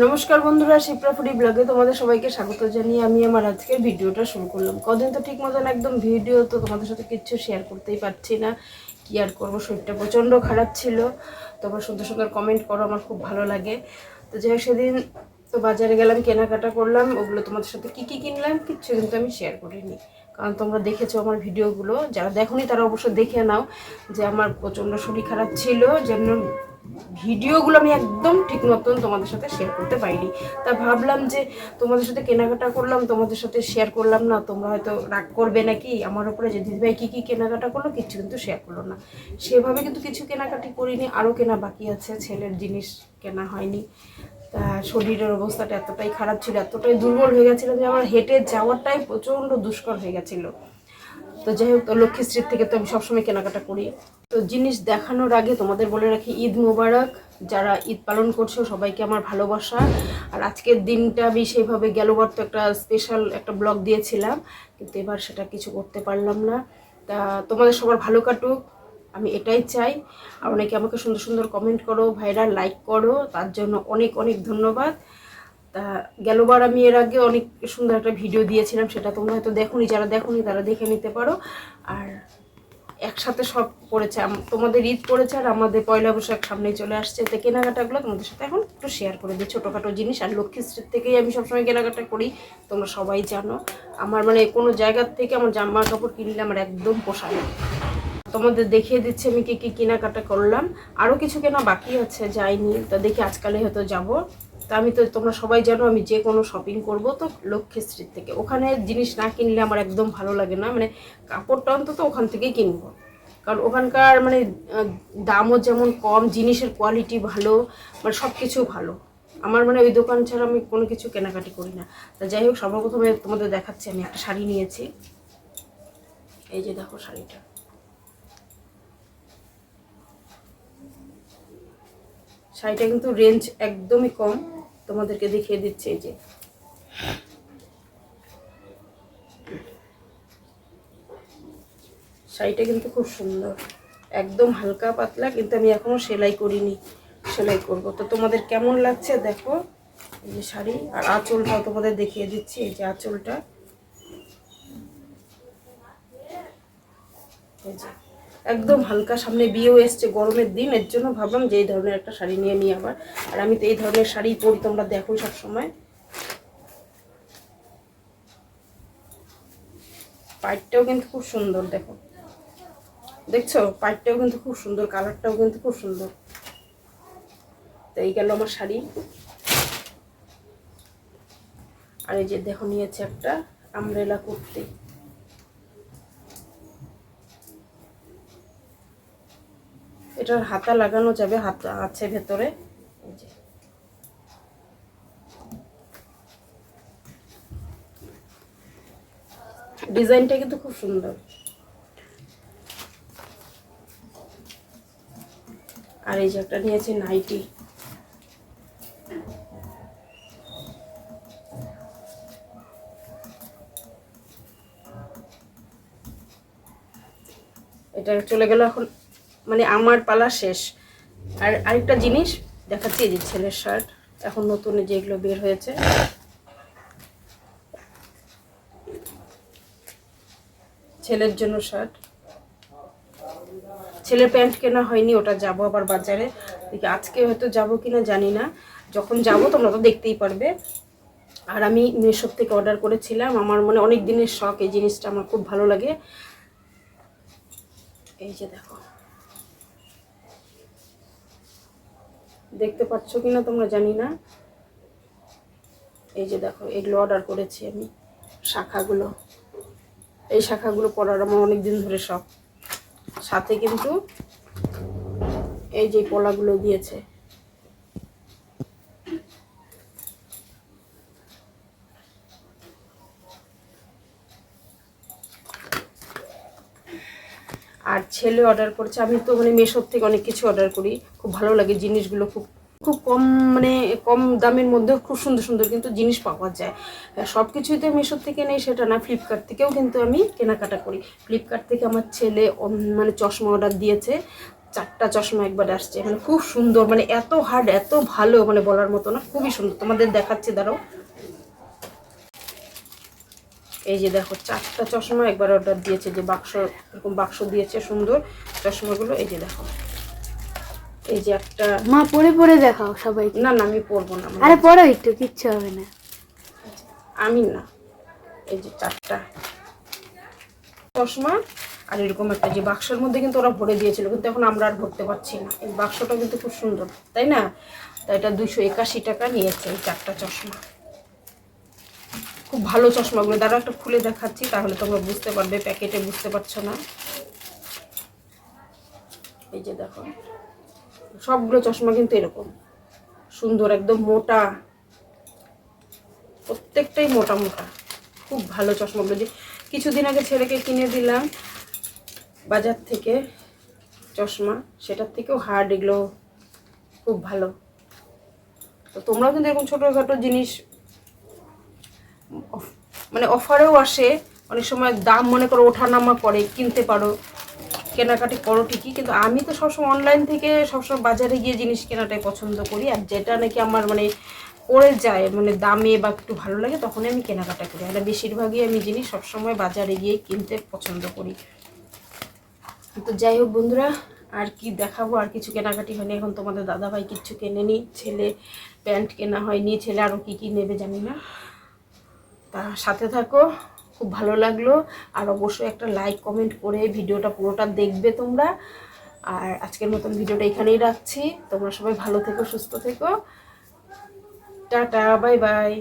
নমস্কার বন্ধুরা, শিপ্রা ফুডি ব্লগে তোমাদের সবাইকে স্বাগত জানিয়ে আমি আমার আজকের ভিডিওটা শুরু করলাম। কদিন তো ঠিক মতন একদম ভিডিও তো তোমাদের সাথে কিচ্ছু শেয়ার করতেই পারছি না। কি আর করবো, শরীরটা প্রচণ্ড খারাপ ছিল। তোমরা সুন্দর সুন্দর কমেন্ট করো, আমার খুব ভালো লাগে। তো যাই হোক, সেদিন তো বাজারে গেলাম, কেনাকাটা করলাম। ওগুলো তোমাদের সাথে কী কী কিনলাম কিচ্ছু কিন্তু আমি শেয়ার করিনি, কারণ তোমরা দেখেছো আমার ভিডিওগুলো। যারা দেখোনি তারা অবশ্য দেখে নাও যে আমার প্রচণ্ড শরীর খারাপ ছিল, যেন ভিডিওগুলো আমি একদম ঠিক মতন তোমাদের সাথে শেয়ার করতে পারিনি। তা ভাবলাম যে তোমাদের সাথে কেনাকাটা করলাম, তোমাদের সাথে শেয়ার করলাম না, তোমরা হয়তো রাগ করবে নাকি আমার উপরে যে দিদিভাই কী কী কেনাকাটা করলো, কিচ্ছু কিন্তু শেয়ার করলো না। সেভাবে কিন্তু কিছু কেনাকাটি করিনি, আরও কেনা বাকি আছে, ছেলের জিনিস কেনা হয়নি। তা শরীরের অবস্থাটা এতটাই খারাপ ছিল, এতটাই দুর্বল হয়ে গেছিলো যে আমার হেঁটে যাওয়াটাই প্রচণ্ড দুষ্কর হয়ে গেছিলো। তো যাই হোক, লক্ষ্মীশ্রীর থেকে তো আমি সবসময় কেনাকাটা করি। তো জিনিস দেখানোর আগে তোমাদের বলে রাখি, ঈদ মোবারক। যারা ঈদ পালন করছো সবাইকে আমার ভালোবাসা। আর আজকের দিনটা আমি সেইভাবে গেলবার তো একটা স্পেশাল একটা ব্লগ দিয়েছিলাম, কিন্তু এবার সেটা কিছু করতে পারলাম না। তা তোমাদের সবার ভালো কাটুক, আমি এটাই চাই। আর অনেকে আমাকে সুন্দর সুন্দর কমেন্ট করো, ভাইরা লাইক করো, তার জন্য অনেক অনেক ধন্যবাদ। তা গেলবার আমি এর আগে অনেক সুন্দর একটা ভিডিও দিয়েছিলাম, সেটা তোমরা হয়তো দেখোনি, যারা দেখোনি তারা দেখে নিতে পারো। আর একসাথে সব পড়েছে, তোমাদের ঈদ পড়েছে আর আমাদের পয়লা বৈশাখ সামনেই চলে আসছে। তো কেনাকাটাগুলো তোমাদের সাথে এখন একটু শেয়ার করে দিই, ছোটোখাটো জিনিস। আর লক্ষ্মীশ্রীর থেকেই আমি সবসময় কেনাকাটা করি, তোমরা সবাই জানো। আমার মানে কোনো জায়গার থেকে আমার জামা কাপড় কিনলে আমার একদম পোষায় না। তোমাদের দেখিয়ে দিচ্ছি আমি কী কী কেনাকাটা করলাম। আরও কিছু কেনা বাকি আছে, যাইনি, তা দেখি আজকালে হয়তো যাব। তা আমি তো, তোমরা সবাই জানো, আমি যে কোনো শপিং করব তো লক্ষ্মীশ্রীর থেকে। ওখানে জিনিস না কিনলে আমার একদম ভালো লাগে না, মানে কাপড়টা অন্তত ওখান থেকেই কিনবো, কারণ ওখানকার মানে দামও যেমন কম, জিনিসের কোয়ালিটি ভালো, মানে সব কিছু ভালো। আমার মানে ওই দোকান ছাড়া আমি কোনো কিছু কেনাকাটি করি না। তা যাই হোক, সর্বপ্রথমে তোমাদের দেখাচ্ছি, আমি একটা শাড়ি নিয়েছি। এই যে দেখো শাড়িটা, শাড়িটা কিন্তু রেঞ্জ একদমই কম, তোমাদেরকে দেখিয়ে দিচ্ছি। এই যে শাড়িটা কিন্তু খুব সুন্দর, একদম হালকা পাতলা, কিন্তু আমি এখনও সেলাই করিনি, সেলাই করব। তো তোমাদের কেমন লাগছে দেখো। এই যে শাড়ি, আর আঁচলটাও তোমাদের দেখিয়ে দিচ্ছি। এই যে আঁচলটা, এই যে একদম হালকা। সামনে বিয়েও এসছে, গরমের দিন, এর জন্য ভাবলাম যে এই ধরনের একটা শাড়ি নিয়ে নিই আবার। আর আমি তো এই ধরনের শাড়ি পরি, তোমরা দেখো সব সময়। পাইটটাও কিন্তু খুব সুন্দর, দেখো, দেখছো পাইটটাও কিন্তু খুব সুন্দর, কালারটাও কিন্তু খুব সুন্দর। তো এই গেল আমার শাড়ি। আর এই যে দেখো, নিয়েছে একটা আমব্রেলা কুর্তি। এটার হাতা লাগানো যাবে, হাতা আছে ভেতরে। এই যে ডিজাইনটা কিন্তু খুব সুন্দর। আর এই যে একটা নিয়েছে নাইটি। এটা চলে গেল এখন, মানে আমার পালা শেষ। আর আরেকটা জিনিস দেখাচ্ছি, এই যে ছেলের শার্ট, এখন নতুন যেগুলো বের হয়েছে, ছেলের জন্য শার্ট। ছেলের প্যান্ট কেনা হয়নি, ওটা যাব আবার বাজারে। দেখি আজকে হয়তো যাব কিনা জানি না, যখন যাব তোমরা তো দেখতেই পারবে। আর আমি মিশো থেকে অর্ডার করেছিলাম, আমার মানে অনেক দিনের শখ, এই জিনিসটা আমার খুব ভালো লাগে। এই যে দেখো, দেখতে পাচ্ছ কিনা তোমরা জানি না। এই যে দেখো, এগুলো অর্ডার করেছি আমি, শাখাগুলো। এই শাখাগুলো পরার আমার অনেক দিন ধরে শখ। সাথে কিন্তু এই যে পলাগুলো দিয়েছে। আর ছেলে অর্ডার করেছে, আমি তো মানে মিশো থেকে অনেক কিছু অর্ডার করি, খুব ভালো লাগে জিনিসগুলো, খুব খুব কম, মানে কম দামের মধ্যে খুব সুন্দর সুন্দর কিন্তু জিনিস পাওয়া যায়। সব কিছুই তো মিশো থেকে নেই সেটা না, ফ্লিপকার্ট থেকেও কিন্তু আমি কেনাকাটা করি। ফ্লিপকার্ট থেকে আমার ছেলে মানে চশমা অর্ডার দিয়েছে, 4টা চশমা একবার আসছে, মানে খুব সুন্দর, মানে এত হার্ড এত ভালো, মানে বলার মতো না, খুবই সুন্দর। তোমাদের দেখাচ্ছি, দাঁড়াও। এই যে দেখো 4টা চশমা একবার অর্ডার দিয়েছে, যে বাক্স, এরকম বাক্স দিয়েছে সুন্দর চশমাগুলো। এই যে দেখো, এই যে একটা। মা পরে পরে দেখাও সবাই। না না, আমি পরবো না। আরে পরো একটু, কিচ্ছু হবে না। আমি না, এই যে 4টা চশমা আর এরকম একটা যে বাক্সের মধ্যে কিন্তু ওরা ভরে দিয়েছিল, কিন্তু এখন আমরা আর ভরতে পারছি না। এই বাক্সটা কিন্তু খুব সুন্দর, তাই না? তাই এটা 281 টাকা নিয়েছে এই 4টা চশমা। খুব ভালো চশমাগুলো, দাঁড়াও একটা খুলে দেখাচ্ছি, তাহলে তোমরা বুঝতে পারবে, প্যাকেটে বুঝতে পারছো না। এই যে দেখো, সবগুলো চশমা কিন্তু এরকম সুন্দর, একদম মোটা, প্রত্যেকটাই মোটা মোটা, খুব ভালো চশমাগুলো। যে কিছুদিন আগে ছেলেকে কিনে দিলাম বাজার থেকে চশমা, সেটার থেকেও হার্ড, এগুলো খুব ভালো। তো তোমরাও কিন্তু এরকম ছোটোখাটো জিনিস, মানে অফারেও আসে অনেক সময়, দাম মনে করো ওঠানামা করে, কিনতে পারো, কেনাকাটি করো ঠিকই, কিন্তু আমি তো সবসময় অনলাইন থেকে সবসময় বাজারে গিয়ে জিনিস কেনাটাই পছন্দ করি। আর যেটা নাকি আমার মানে পড়ে যায়, মানে দামে বা একটু ভালো লাগে, তখনই আমি কেনাকাটা করি। আর বেশিরভাগই আমি জিনিস সবসময় বাজারে গিয়ে কিনতে পছন্দ করি। তো যাই হোক বন্ধুরা, আর কি দেখাবো, আর কিছু কেনাকাটি হয়নি এখন। তোমাদের দাদাভাই কিচ্ছু কেনেনি, ছেলে প্যান্ট কেনা হয়নি, ছেলে আরও কী কী নেবে জানি না। তা সাথে থাকো, খুব ভালো লাগলো। আর অবশ্যই একটা লাইক কমেন্ট করে ভিডিওটা পুরোটা দেখবে তোমরা। আর আজকের মতন ভিডিওটা এখানেই রাখছি। তোমরা সবাই ভালো থেকো, সুস্থ থেকো, টাটা, বাই বাই।